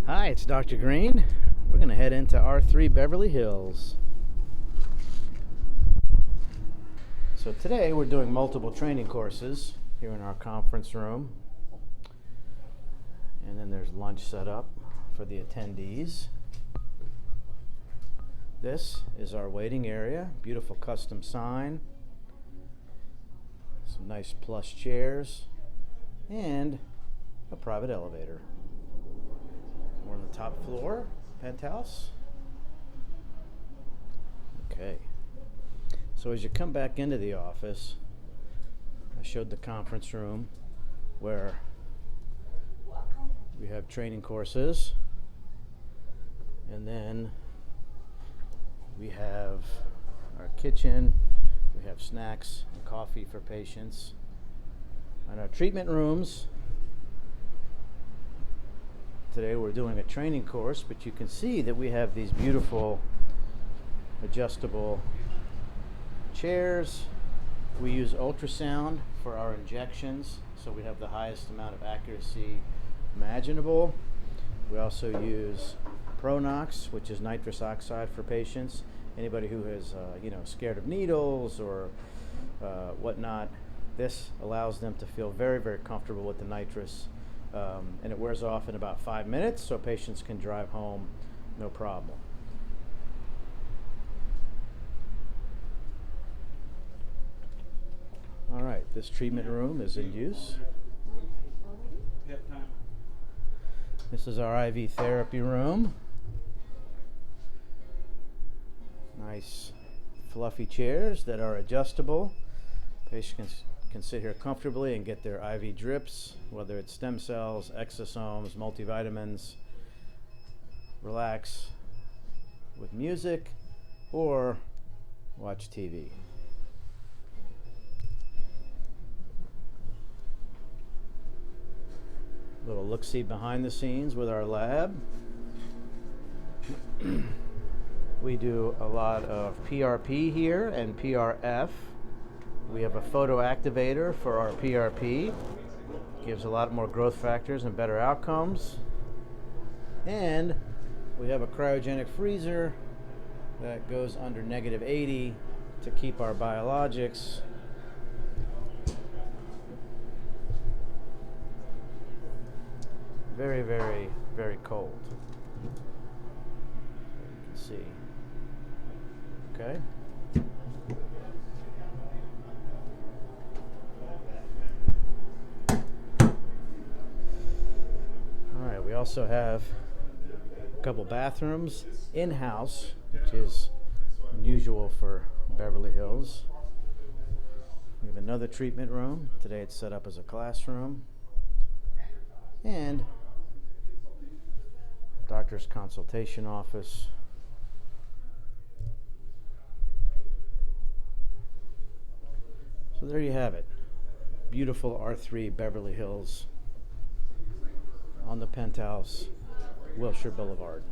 Hi, it's Dr. Green. We're going to head into R3 Beverly Hills. So today we're doing multiple training courses here in our conference room. And then there's lunch set up for the attendees. This is our waiting area, beautiful custom sign, some nice plush chairs, and a private elevator. We're on the top floor, penthouse. Okay. So as you come back into the office, I showed the conference room where we have training courses, and then we have our kitchen, we have snacks and coffee for patients. And our treatment rooms, today we're doing a training course, but you can see that we have these beautiful adjustable chairs. We use ultrasound for our injections, so we have the highest amount of accuracy imaginable. We also use Pronox, which is nitrous oxide for patients. Anybody who is scared of needles or whatnot, this allows them to feel very, very comfortable with the nitrous. And it wears off in about 5 minutes, so patients can drive home no problem. All right, this treatment room is in use. This is our IV therapy room. Nice fluffy chairs that are adjustable. Patients can sit here comfortably and get their IV drips, whether it's stem cells, exosomes, multivitamins. Relax with music or watch TV. Little look-see behind the scenes with our lab. We do a lot of PRP here and PRF. We have a photo activator for our PRP. Gives a lot more growth factors and better outcomes. And we have a cryogenic freezer that goes under -80 to keep our biologics very, very, very cold. You can see. Okay. We also have a couple bathrooms in-house, which is unusual for Beverly Hills. We have another treatment room. Today it's set up as a classroom. And doctor's consultation office. So there you have it. Beautiful R3 Beverly Hills on the penthouse, Wilshire Boulevard.